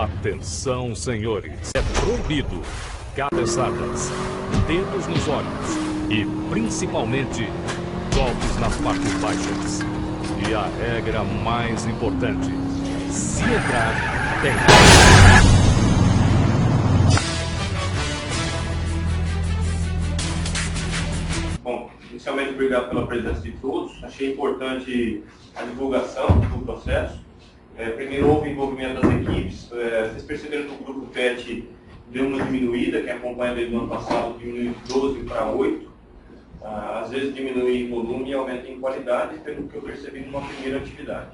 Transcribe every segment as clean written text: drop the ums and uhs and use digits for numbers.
Atenção, senhores. É proibido cabeçadas, dedos nos olhos e, principalmente, golpes nas partes baixas. E a regra mais importante: se entrar, tem. Bom, inicialmente, obrigado pela presença de todos. Achei importante a divulgação do processo. Primeiro, houve envolvimento das equipes. Vocês perceberam que o grupo PET deu uma diminuída, quem acompanha desde o ano passado diminuiu de 12 para 8. Às vezes diminui em volume e aumenta em qualidade, pelo que eu percebi numa primeira atividade.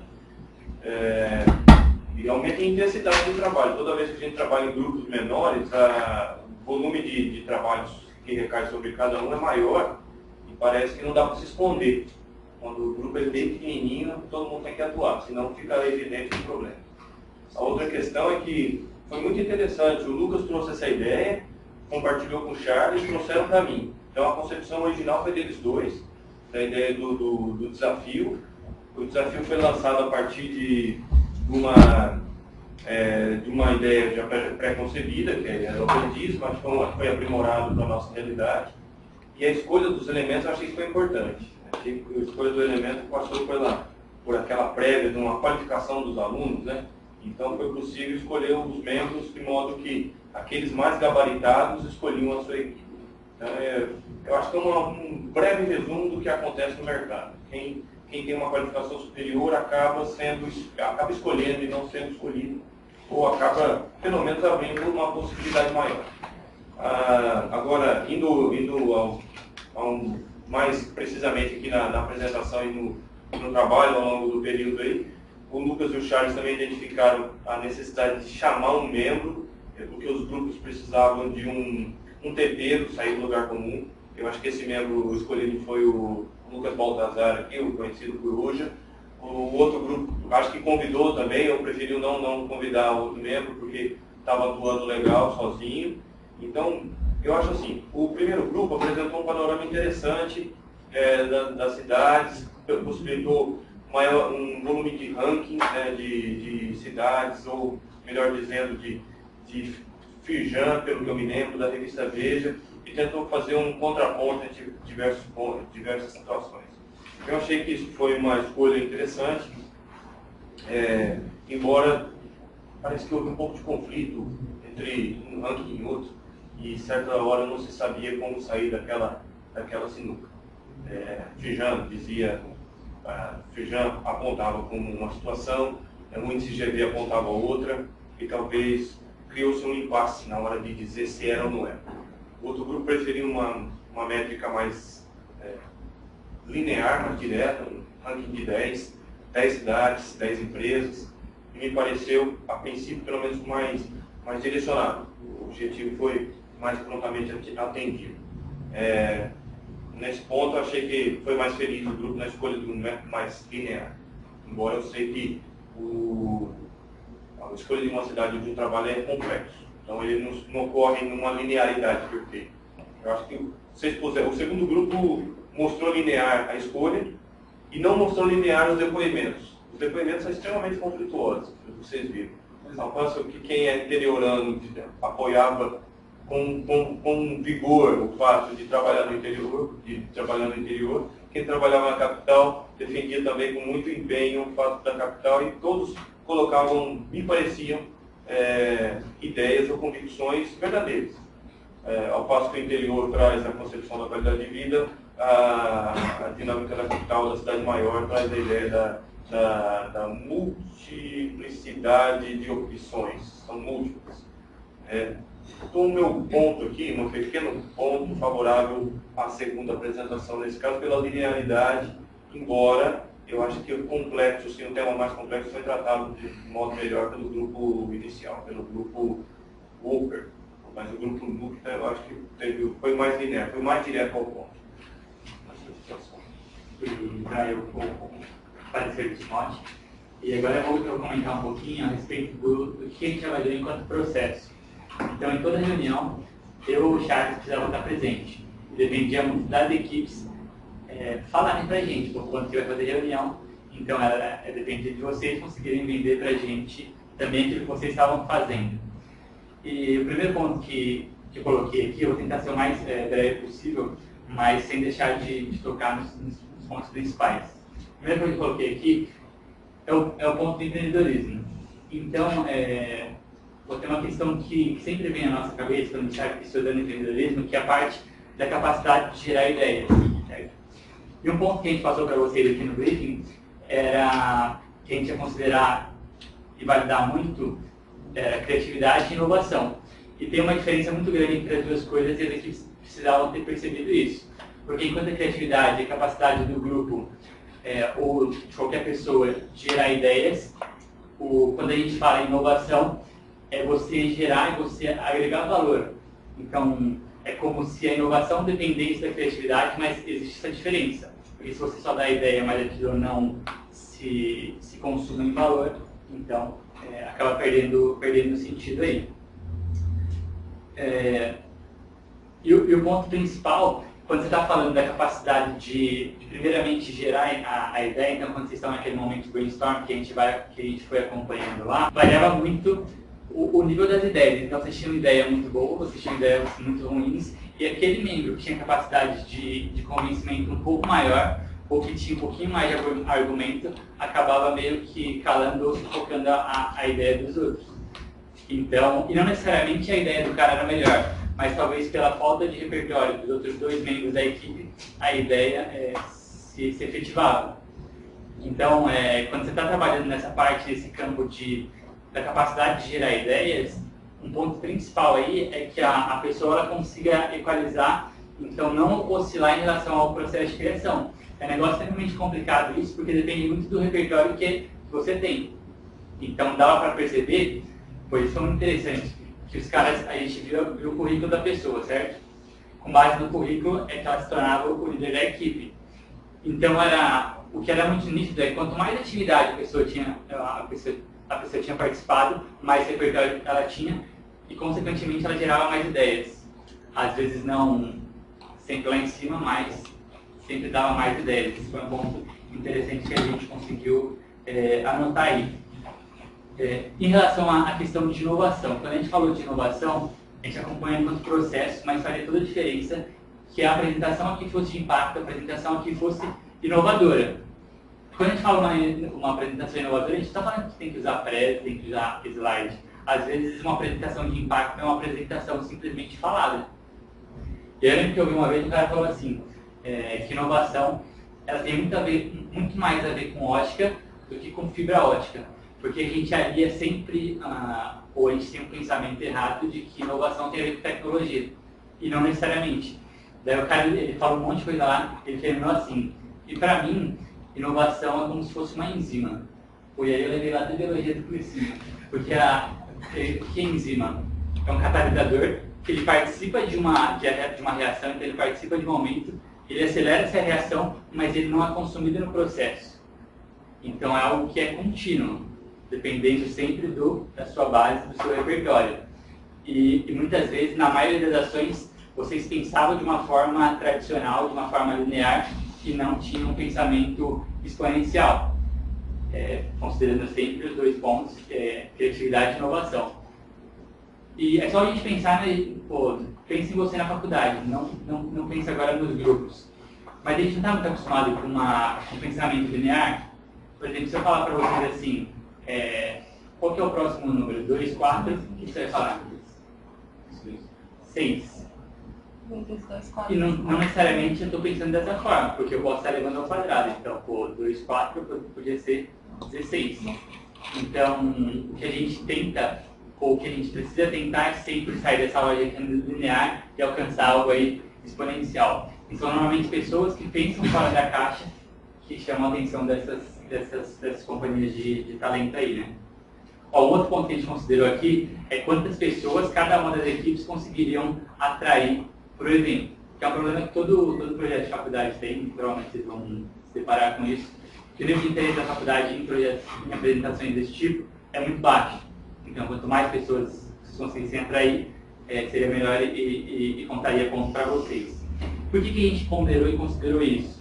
E aumenta em intensidade do trabalho. Toda vez que a gente trabalha em grupos menores, o volume de trabalhos que recai sobre cada um é maior e parece que não dá para se esconder. Quando o grupo é bem pequenininho, todo mundo tem que atuar, senão fica evidente o problema. A outra questão é que foi muito interessante. O Lucas trouxe essa ideia, compartilhou com o Charles e trouxeram para mim. Então a concepção original foi deles dois, da ideia do desafio. O desafio foi lançado a partir de uma ideia já pré-concebida, que era o aprendizismo, acho que foi aprimorado para a nossa realidade. E a escolha dos elementos eu achei que foi importante. Achei que a escolha do elemento passou por aquela prévia de uma qualificação dos alunos, né? Então foi possível escolher os membros de modo que aqueles mais gabaritados escolhiam a sua equipe. Então, eu acho que é um breve resumo do que acontece no mercado. Quem tem uma qualificação superior acaba escolhendo e não sendo escolhido, ou acaba, pelo menos, abrindo uma possibilidade maior. Agora, indo mais precisamente aqui na apresentação e no trabalho ao longo do período aí, o Lucas e o Charles também identificaram a necessidade de chamar um membro, porque os grupos precisavam de um teteiro, sair do lugar comum. Eu acho que esse membro escolhido foi o Lucas Baltazar aqui, o conhecido por Ruja. O outro grupo, acho que convidou também, eu preferi não convidar outro membro, porque estava atuando legal, sozinho. Então, eu acho assim, o primeiro grupo apresentou um panorama interessante das cidades, possibilitou um volume de ranking, né, de cidades, ou melhor dizendo, de Firjan, pelo que eu me lembro, da revista Veja, e tentou fazer um contraponto entre diversas situações. Eu achei que isso foi uma escolha interessante, embora parece que houve um pouco de conflito entre um ranking e outro, e certa hora não se sabia como sair daquela sinuca. Firjan apontava como uma situação, o índice GV apontava outra, e talvez criou-se um impasse na hora de dizer se era ou não era. O outro grupo preferiu uma métrica mais linear, mais direta, um ranking de 10 cidades, 10 empresas, e me pareceu, a princípio, pelo menos mais direcionado. O objetivo foi mais prontamente atendido. Nesse ponto, eu achei que foi mais feliz o grupo na escolha do método mais linear. Embora eu sei que a escolha de uma cidade ou de um trabalho é complexo. Então, ele não ocorre numa linearidade perfeita. Eu acho que o segundo grupo mostrou linear a escolha e não mostrou linear os depoimentos. Os depoimentos são extremamente conflituosos, vocês viram. Ao passo que quem é interiorano apoiava com vigor o fato de trabalhar no interior, quem trabalhava na capital defendia também com muito empenho o fato da capital, e todos colocavam, me pareciam, ideias ou convicções verdadeiras. Ao passo que o interior traz a concepção da qualidade de vida, a dinâmica da capital, da cidade maior, traz a ideia da multiplicidade de opções, são múltiplas. Então, o meu ponto aqui, um pequeno ponto favorável à segunda apresentação, nesse caso, pela linearidade, embora eu acho que o complexo, se um tema mais complexo, foi tratado de modo melhor pelo grupo inicial, pelo grupo Walker. Mas o grupo Nuke, eu acho que foi mais linear, foi mais direto ao ponto. Para eu parecer do Scott. E agora eu vou comentar um pouquinho a respeito do que a gente trabalhou enquanto processo. Então, em toda reunião, eu e o Charles precisava estar presente. Dependíamos das equipes falarem para a gente, quando você vai fazer reunião. Então, dependia de vocês conseguirem vender para a gente também aquilo que vocês estavam fazendo. E o primeiro ponto que eu coloquei aqui, eu vou tentar ser o mais breve possível, mas sem deixar de tocar nos pontos principais. A primeira coisa que eu coloquei aqui é o ponto do empreendedorismo. Então, vou ter uma questão que sempre vem à nossa cabeça quando a gente está estudando empreendedorismo, que é a parte da capacidade de gerar ideias. Certo? E um ponto que a gente passou para vocês aqui no briefing era que a gente ia considerar e validar muito criatividade e inovação. E tem uma diferença muito grande entre as duas coisas e as equipes precisavam ter percebido isso. Porque enquanto a criatividade é a capacidade do grupo ou de qualquer pessoa gerar ideias, quando a gente fala em inovação, é você gerar e você agregar valor. Então, é como se a inovação dependesse da criatividade, mas existe essa diferença. Porque se você só dá a ideia, mas aquilo não se consome em valor, então acaba perdendo sentido aí. E o ponto principal, quando você está falando da capacidade de primeiramente gerar a ideia, então quando vocês estão naquele momento de brainstorm que a gente foi acompanhando lá, variava muito o nível das ideias. Então vocês tinham ideia muito boa, vocês tinham ideias muito ruins, e aquele membro que tinha capacidade de convencimento um pouco maior, ou que tinha um pouquinho mais de argumento, acabava meio que calando e focando a ideia dos outros. Então, e não necessariamente a ideia do cara era melhor, mas talvez pela falta de repertório dos outros dois membros da equipe, a ideia se efetivava. Então, quando você está trabalhando nessa parte, nesse campo da capacidade de gerar ideias, um ponto principal aí é que a pessoa ela consiga equalizar, então não oscilar em relação ao processo de criação. É um negócio extremamente complicado isso, porque depende muito do repertório que você tem. Então dava para perceber, pois isso foi muito interessante, que os caras, a gente viu o currículo da pessoa, certo? Com base no currículo é que ela se tornava o líder da equipe. Então o que era muito nítido é que quanto mais atividade a pessoa tinha participado, mais repertório ela tinha e consequentemente ela gerava mais ideias. Às vezes não sempre lá em cima, mas sempre dava mais ideias. Isso foi um ponto interessante que a gente conseguiu anotar aí. Em relação à questão de inovação, quando a gente falou de inovação, a gente acompanha enquanto processo, mas faria toda a diferença que a apresentação aqui fosse de impacto, a apresentação aqui fosse inovadora. Quando a gente fala uma apresentação inovadora, a gente está falando que tem que usar press, tem que usar slide. Às vezes uma apresentação de impacto é uma apresentação simplesmente falada. E eu lembro que eu vi uma vez um cara falou assim, que inovação ela tem muito mais a ver com ótica do que com fibra ótica. Porque a gente alia sempre, ou a gente tem um pensamento errado de que inovação tem a ver com tecnologia. E não necessariamente. Daí o cara ele fala um monte de coisa lá, ele terminou assim. E para mim, inovação é como se fosse uma enzima. E aí eu levei lá da biologia do cursinho. Porque que é enzima? É um catalisador que ele participa de uma reação, então ele participa de um momento, ele acelera essa reação, mas ele não é consumido no processo. Então é algo que é contínuo, dependendo sempre da sua base, do seu repertório. E muitas vezes, na maioria das ações, vocês pensavam de uma forma tradicional, de uma forma linear, e não tinham um pensamento exponencial. Considerando sempre os dois pontos, criatividade e inovação. E é só a gente pensar, pense em você na faculdade, não pense agora nos grupos. Mas a gente não está muito acostumado com um pensamento linear. Por exemplo, se eu falar para vocês assim, qual que é o próximo número? 2, 4, o que você vai falar? 6. E não necessariamente eu estou pensando dessa forma, porque eu posso estar levando ao quadrado. Então, 2, 4 podia ser 16. Então, o que a gente tenta, ou o que a gente precisa tentar é sempre sair dessa lógica linear e alcançar algo aí exponencial. E são normalmente pessoas que pensam fora da caixa que chamam a atenção dessas companhias de talento aí, né? Outro ponto que a gente considerou aqui é quantas pessoas cada uma das equipes conseguiriam atrair para o evento. Que é um problema que todo projeto de faculdade tem, provavelmente vocês vão se deparar com isso. O nível de interesse da faculdade em projetos, em apresentações desse tipo, é muito baixo. Então, quanto mais pessoas vocês conseguissem atrair, seria melhor e contaria pontos para vocês. Por que a gente ponderou e considerou isso?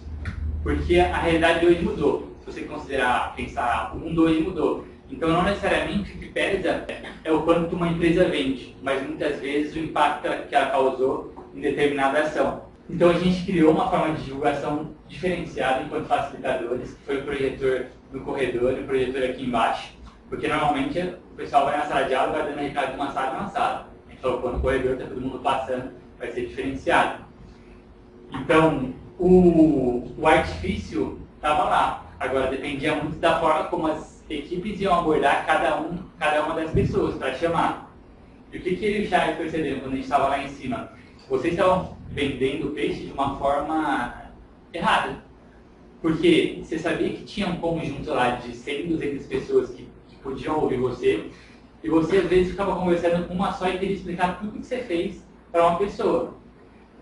Porque a realidade de hoje mudou. Se você pensar, o mundo hoje mudou. Então, não necessariamente o que pesa é o quanto uma empresa vende, mas muitas vezes o impacto que ela causou em determinada ação. Então, a gente criou uma forma de divulgação diferenciada enquanto facilitadores, que foi o projetor no corredor e o projetor aqui embaixo, porque normalmente o pessoal vai na sala de aula e vai dando recado de uma sala em uma sala. Então, quando o corredor está todo mundo passando, vai ser diferenciado. Então, o artifício estava lá. Agora, dependia muito da forma como as equipes iam abordar cada uma das pessoas para chamar. E o que ele e o Charles perceberam quando a gente estava lá em cima? Vocês estavam vendendo o peixe de uma forma errada. Porque você sabia que tinha um conjunto lá de 100, 200 pessoas que podiam ouvir você, e você às vezes ficava conversando com uma só e queria explicar tudo que você fez para uma pessoa.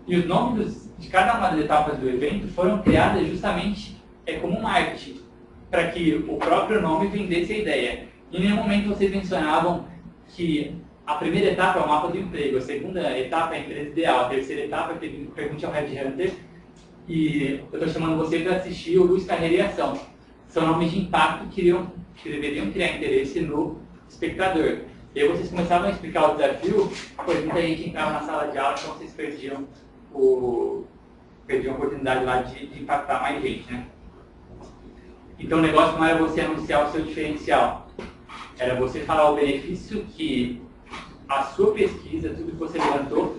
E os nomes de cada uma das etapas do evento foram criadas justamente como marketing, para que o próprio nome vendesse a ideia. Em nenhum momento vocês mencionavam que a primeira etapa é o mapa do emprego, a segunda etapa é a empresa ideal, a terceira etapa é a pergunta ao Headhunter, e eu estou chamando você para assistir o Luz, Carreira e Ação. São nomes de impacto que deveriam criar interesse no espectador. E aí vocês começavam a explicar o desafio, pois muita gente entrava na sala de aula, então vocês perdiam a oportunidade lá de impactar mais gente, né? Então o negócio não era você anunciar o seu diferencial, era você falar o benefício que a sua pesquisa, tudo que você levantou,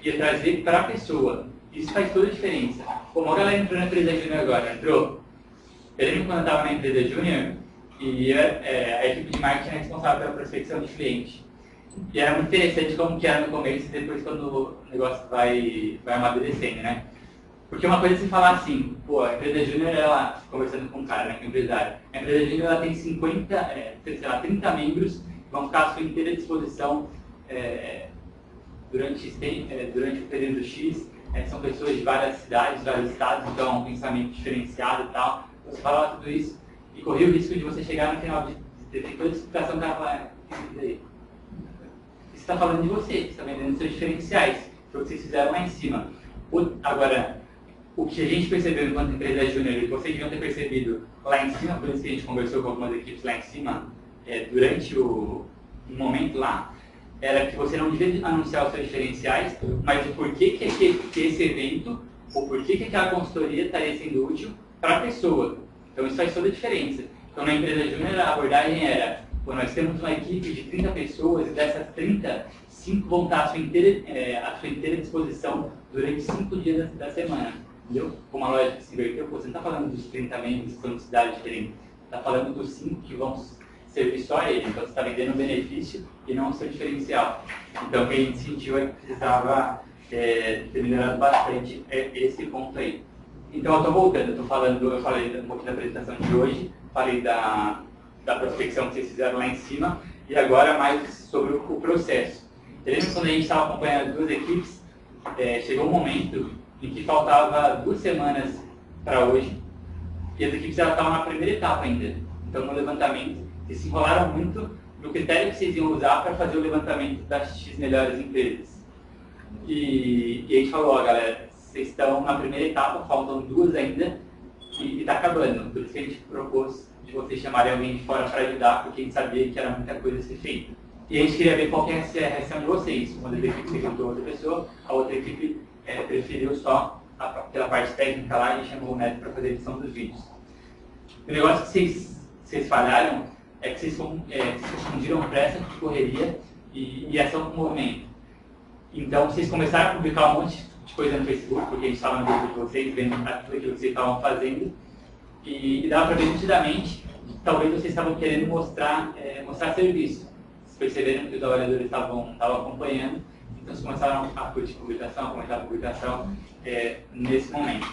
ia trazer para a pessoa. Isso faz toda a diferença. Como a galera entrou na empresa júnior agora, entrou? Eu lembro quando eu estava na empresa júnior, e a equipe de marketing era responsável pela prospecção de cliente. E era muito interessante como que era no começo e depois quando o negócio vai amadurecendo, né? Porque uma coisa é você falar assim, pô, a empresa júnior, ela, conversando com um cara, né, que é empresário, a empresa júnior ela tem 30 membros que vão ficar à sua inteira disposição durante o período X, são pessoas de várias cidades, vários estados, então é um pensamento diferenciado e tal. Você falava tudo isso e corria o risco de você chegar no final de ter toda a explicação, o cara falar, isso aí. Você está falando de você está vendendo seus diferenciais, foi o que vocês fizeram lá em cima. Agora, o que a gente percebeu enquanto empresa júnior, e que vocês deviam ter percebido lá em cima, por isso que a gente conversou com algumas equipes lá em cima, durante o momento lá, era que você não devia anunciar os seus diferenciais, mas o porquê que esse evento, ou porquê que aquela consultoria estaria sendo útil para a pessoa. Então isso faz toda a diferença. Então na empresa júnior a abordagem era, nós temos uma equipe de 30 pessoas e dessas 30, 5 vão estar à sua inteira disposição durante 5 dias da semana. Entendeu? Como a lógica se inverteu, você não está falando dos 30 membros que são de cidades diferentes, está falando dos 5 que vão servir só a ele. Então você está vendendo um benefício e não o seu diferencial. Então o que a gente sentiu é que precisava ter melhorado bastante esse ponto aí. Então eu estou voltando, eu falei um pouquinho da apresentação de hoje, falei da prospecção que vocês fizeram lá em cima, e agora mais sobre o processo. Lembra quando a gente estava acompanhando as duas equipes, chegou um momento em que faltava 2 semanas para hoje, e as equipes estavam na primeira etapa ainda. Então no levantamento, vocês se enrolaram muito no critério que vocês iam usar para fazer o levantamento das X melhores empresas. E a gente falou, galera, vocês estão na primeira etapa, faltam 2 ainda, e está acabando. Por isso que a gente propôs de vocês chamarem alguém de fora para ajudar, porque a gente sabia que era muita coisa a ser feita. E a gente queria ver qual que ia ser a reação de vocês. Uma das equipes perguntou a outra pessoa, a outra equipe preferiu só pela parte técnica lá e chamou o Neto para fazer a edição dos vídeos. O negócio que vocês falharam é que vocês confundiram pressa de correria e ação com movimento. Então vocês começaram a publicar um monte de coisa no Facebook, porque a gente estava no grupo de vocês, vendo aquilo que vocês estavam fazendo, e dava para ver nitidamente que talvez vocês estavam querendo mostrar serviço. Vocês perceberam que os avaliadores estavam acompanhando, então vocês começaram a curtir publicação, a comentar a publicação nesse momento.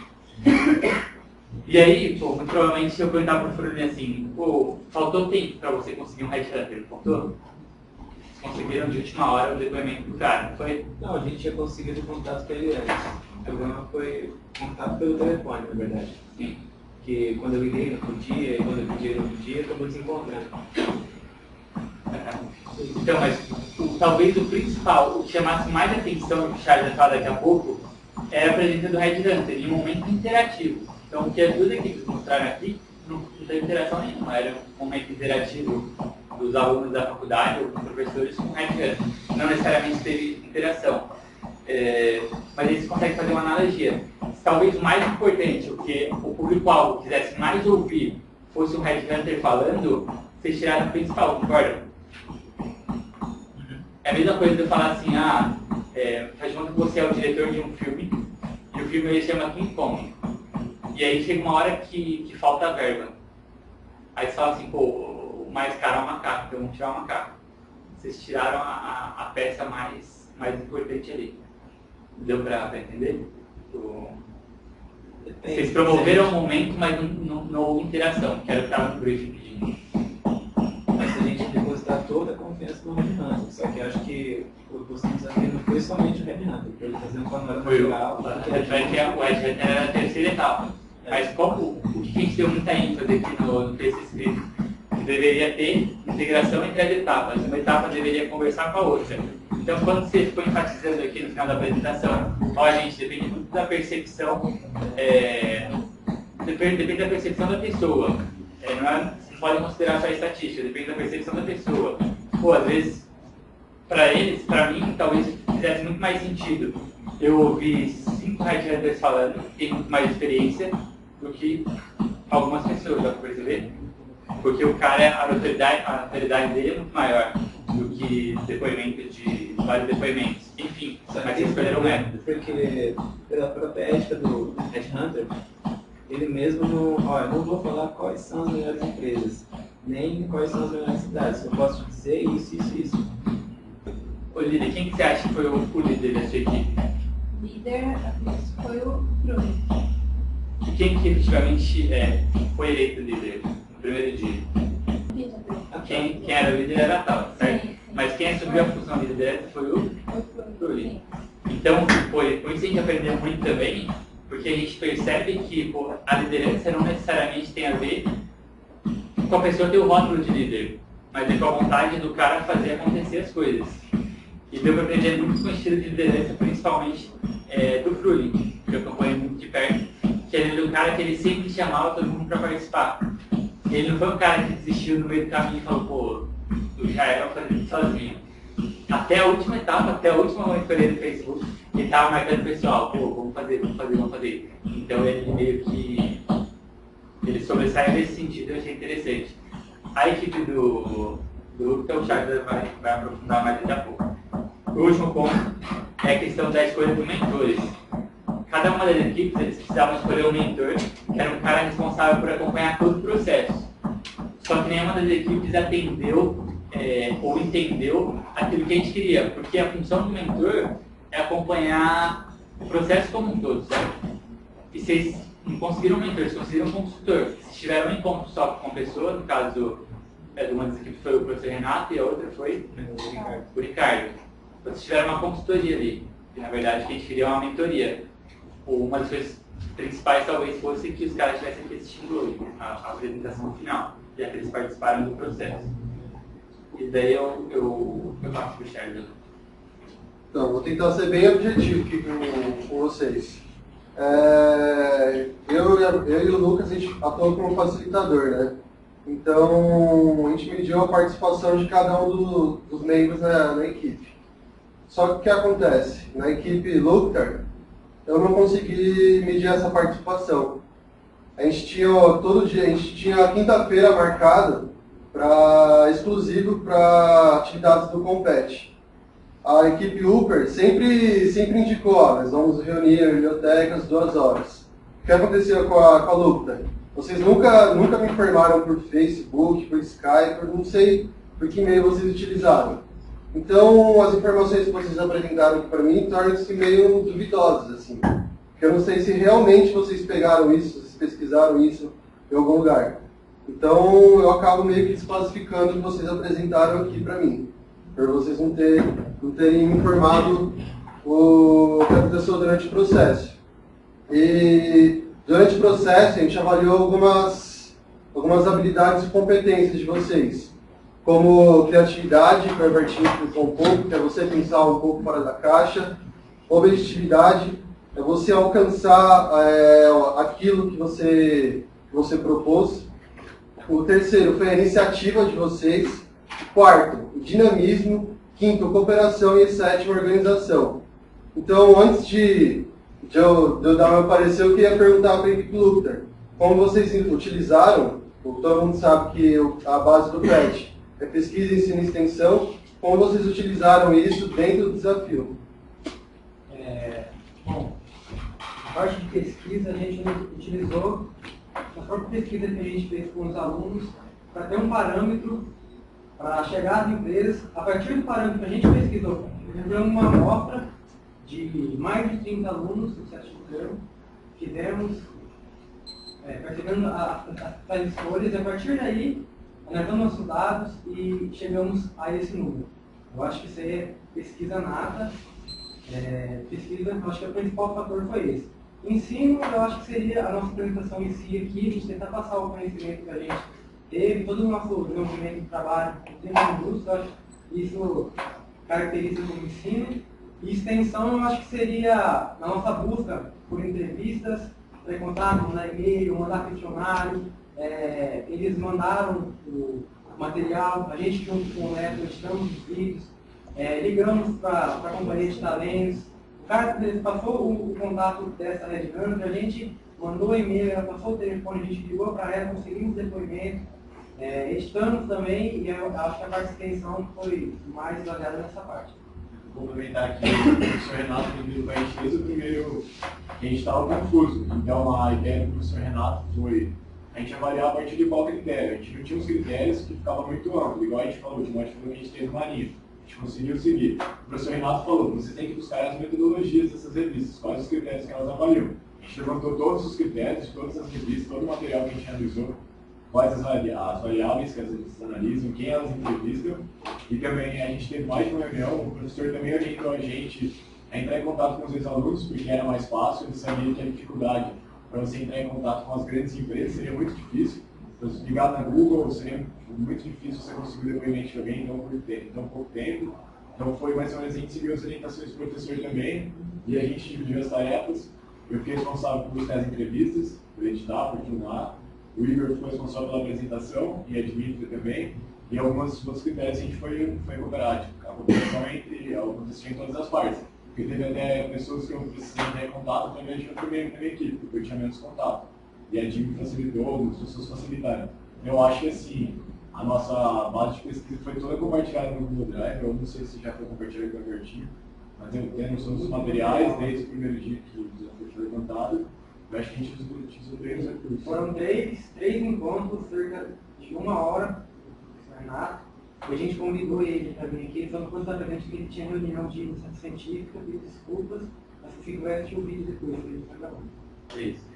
E aí, muito provavelmente eu perguntava para o Furulino assim, faltou tempo para você conseguir um headhunter, faltou? Vocês conseguiram de última hora o depoimento do cara, não foi? Não, a gente tinha conseguido o contato com ele antes. O problema foi contato pelo telefone, na verdade. Sim. Que quando eu liguei não podia, e quando eu pedi não podia, acabou desencontrando. Então, mas talvez o principal, o que chamasse mais atenção, que o Charles vai falar daqui a pouco, era a presença do headhunter em um momento interativo. Então, o que as duas equipes mostraram aqui, não teve interação nenhuma, era um momento interativo dos alunos da faculdade ou com professores com headhunter. Não necessariamente teve interação. Mas eles conseguem fazer uma analogia. Talvez o mais importante, o que o público-alvo quisesse mais ouvir, fosse um headhunter falando, vocês tiraram o principal, concorda? É a mesma coisa de eu falar assim, faz conta que você é o diretor de um filme, e o filme ele chama King Kong. E aí chega uma hora que falta a verba. Aí você fala assim, pô, o mais caro é o macaco, então vamos tirar o macaco. Vocês tiraram a peça mais importante ali. Deu pra entender? Vocês promoveram o momento, mas não houve interação, que era o que estava no briefing pedindo. Mas a gente depositar toda a confiança no Red Hunter, só que eu acho que o desafio não foi somente o Red Hunter, foi ele fazer um panorama geral. O Red Hunter era a terceira etapa. Mas o que a gente deu muita ênfase aqui no texto escrito? Que deveria ter integração entre as etapas. Uma etapa deveria conversar com a outra. Então, quando você ficou enfatizando aqui no final da apresentação, gente, depende muito da percepção, depende da percepção da pessoa. Você pode considerar só a estatística, depende da percepção da pessoa. Pô, às vezes, para mim, talvez fizesse muito mais sentido eu ouvir 5 headhunters falando, que tem muito mais experiência, do que algumas pessoas, dá para perceber? Porque o cara, a notoriedade dele é muito maior do que depoimentos de vários depoimentos. Enfim, mas eles escolheram o método. Porque, pela própria ética do headhunter, ele mesmo eu não vou falar quais são as melhores empresas, nem quais são as melhores cidades. Eu posso dizer isso. Ô líder, quem que você acha que foi o líder da sua equipe? Líder, foi o Bruno. E quem que efetivamente foi eleito líder no primeiro dia? Quem era o líder era a tal, certo? Sim. Mas quem assumiu a função de liderança foi o Bruno. Então, por isso a gente aprendeu muito também, porque a gente percebe que a liderança não necessariamente tem a ver com a pessoa ter o rótulo de líder, mas é com a vontade do cara fazer acontecer as coisas. E deu para aprender muito com o estilo de liderança, principalmente do Frulli, que eu acompanho muito de perto, que ele era um cara que ele sempre chamava todo mundo para participar. Ele não foi um cara que desistiu no meio do caminho e falou, pô, eu já era pra fazer isso sozinho. Até a última etapa, até a última monitoria do Facebook, ele estava marcando o pessoal, pô, vamos fazer. Então ele meio que ele sobressaiu nesse sentido, eu achei interessante. A equipe do que o Charles vai aprofundar mais daqui a pouco. O último ponto é a questão da escolha dos mentores. Cada uma das equipes, eles precisavam escolher um mentor, que era um cara responsável por acompanhar todo o processo. Só que nenhuma das equipes atendeu ou entendeu aquilo que a gente queria, porque a função do mentor é acompanhar o processo como um todo, certo? E vocês não conseguiram um mentor, vocês conseguiram um consultor. Vocês tiveram um encontro só com uma pessoa, no caso de uma das equipes foi o professor Renato e a outra foi o Ricardo. Vocês tiveram uma consultoria ali, que na verdade que a gente queria uma mentoria. Uma das coisas principais talvez fosse que os caras tivessem aqui assistindo a apresentação final, já que eles participaram do processo. E daí eu passo para o Charles. Então, vou tentar ser bem objetivo aqui com vocês. Eu e o Lucas, a gente atua como facilitador, né? Então, a gente mediu a participação de cada um dos membros na equipe. Só que o que acontece? Na equipe Luctar, eu não consegui medir essa participação. A gente tinha todo dia, a gente tinha a quinta-feira marcada exclusivo para atividades do Compete. A equipe Upper sempre indicou, nós vamos reunir a biblioteca às 2 horas. O que aconteceu com a Luctar? Vocês nunca me informaram por Facebook, por Skype, não sei por que e-mail vocês utilizaram. Então, as informações que vocês apresentaram aqui para mim tornam-se meio duvidosas, assim. Porque eu não sei se realmente vocês pegaram isso, vocês pesquisaram isso em algum lugar. Então, eu acabo meio que desclassificando o que vocês apresentaram aqui para mim. Por vocês não terem me informado o que aconteceu durante o processo. E durante o processo, a gente avaliou algumas habilidades e competências de vocês. Como criatividade, pervertindo um pouco, que é você pensar um pouco fora da caixa. Objetividade, é você alcançar aquilo que você propôs. O terceiro foi a iniciativa de vocês. Quarto, o dinamismo. Quinto, cooperação. E sétimo, organização. Então, antes de eu dar meu parecer, eu queria perguntar para a equipe Luthor, como vocês utilizaram, todo mundo sabe que a base do PET é pesquisa, ensino e extensão, como vocês utilizaram isso dentro do desafio? Bom, a parte de pesquisa a gente utilizou a própria pesquisa que a gente fez com os alunos para ter um parâmetro para chegar às empresas. A partir do parâmetro que a gente pesquisou, fizemos uma amostra de mais de 30 alunos do sétimo termo, fizemos, percebendo as escolhas, e a partir daí, analisamos nossos dados e chegamos a esse número. Eu acho que isso aí é pesquisa nata. Pesquisa, eu acho que o principal fator foi esse. Ensino, eu acho que seria a nossa apresentação em si aqui, a gente tentar passar o conhecimento que a gente teve, todo o nosso desenvolvimento de trabalho dentro do curso, eu acho que isso caracteriza como ensino. E extensão, eu acho que seria na nossa busca por entrevistas, contato, mandar e-mail, mandar questionário. Eles mandaram o material, a gente junto com o Neto editamos os vídeos, ligamos para a companhia de talentos. O cara passou o contato dessa Red Hunter, a gente mandou e-mail, ela passou o telefone, a gente ligou para ela, conseguimos depoimento, editamos também, e eu acho que a parte de extensão foi mais baseada nessa parte. Vou complementar aqui, o professor Renato pediu para a gente desde o primeiro, que a gente estava confuso. Então a ideia do professor Renato foi a gente avaliar a partir de qual critério. A gente não tinha uns critérios que ficavam muito amplos, igual a gente falou, o Timóteo falou que a gente teve uma linha. A gente conseguiu seguir. O professor Renato falou, você tem que buscar as metodologias dessas revistas, quais os critérios que elas avaliam. A gente levantou todos os critérios de todas as revistas, todo o material que a gente analisou, quais as variáveis que as revistas analisam, quem elas entrevistam, e também a gente teve mais de uma reunião, o professor também orientou a gente a entrar em contato com os ex-alunos, porque era mais fácil, ele sabia que a dificuldade para você entrar em contato com as grandes empresas seria muito difícil. Então, se ligar na Google, seria muito difícil você conseguir depoimento de alguém em tão pouco tempo. Então foi mais ou menos, a gente seguiu as orientações do professor também, e a gente dividiu as tarefas. Eu fiquei responsável por buscar as entrevistas, por editar, por filmar. O Igor foi responsável pela apresentação, e a Dmitry também. E alguns outros critérios a gente foi cooperativo. A cooperação aconteceu em todas as partes. Porque teve até pessoas que eu precisei ter contato através de outra minha equipe, porque eu tinha menos contato. E a Jimmy facilitou, as pessoas facilitaram. Eu acho que assim, a nossa base de pesquisa foi toda compartilhada no Google Drive. Eu não sei se já foi compartilhado com a Bertinho, mas eu tenho noção dos materiais desde o primeiro dia que o desafio foi levantado. Eu acho que a gente utilizou três recursos. Foram três encontros, cerca de 1 hora, com o Renato. E a gente convidou ele para vir aqui, só que quando estava presente que ele tinha reunião de iniciação científica, pediu desculpas, mas se quiser assistir o vídeo depois, que a gente vai gravar. Isso.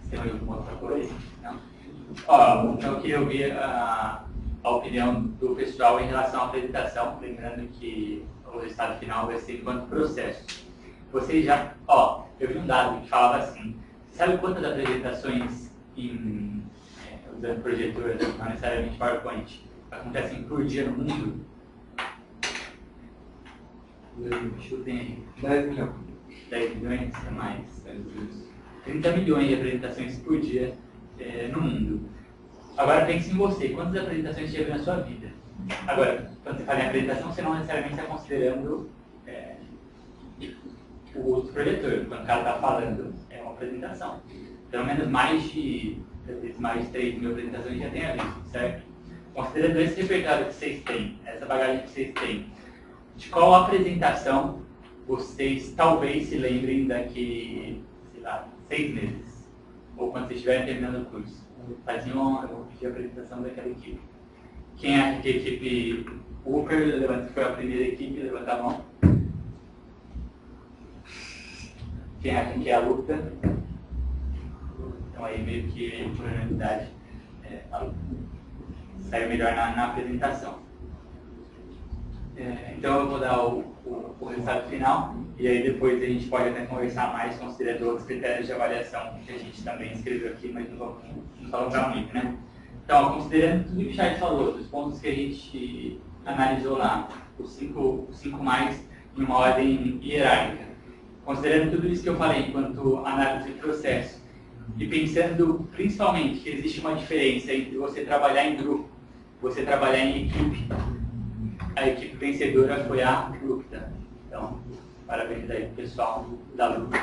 Você tem alguma outra coisa? Não. Então eu queria ouvir a opinião do pessoal em relação à apresentação, lembrando que o resultado final vai ser enquanto processo. Vocês já, eu vi um dado que falava assim, você sabe quantas apresentações usando projetor, não necessariamente PowerPoint, acontecem por dia no mundo? Chutem aí. 10 milhões. 10 milhões? É mais. 30 milhões de apresentações por dia no mundo. Agora pense em você, quantas apresentações você já viu na sua vida? Agora, quando você fala em apresentação, você não necessariamente está considerando o uso do projetor. Quando o cara está falando, é uma apresentação. Pelo menos mais de 3 mil apresentações já tenha visto, certo? Considerando esse repertório que vocês têm, essa bagagem que vocês têm, de qual apresentação vocês talvez se lembrem daqui, sei lá, 6 meses? Ou quando vocês estiverem terminando o curso? Eu vou pedir a apresentação daquela equipe. Quem acha que a equipe Uber foi a primeira equipe? Levanta a mão. Quem acha que é a luta? Então aí meio que por unanimidade saiu melhor na apresentação. Então eu vou dar o resultado final e aí depois a gente pode até conversar mais considerando outros critérios de avaliação que a gente também escreveu aqui, mas não vamos alongar muito, né? Então, considerando tudo que o Charles falou, os pontos que a gente analisou lá, os cinco mais em uma ordem hierárquica, considerando tudo isso que eu falei enquanto análise de processo, e pensando principalmente que existe uma diferença entre você trabalhar em grupo, você trabalhar em equipe, a equipe vencedora foi a Lucta. Então, parabéns aí, pessoal da Lucta.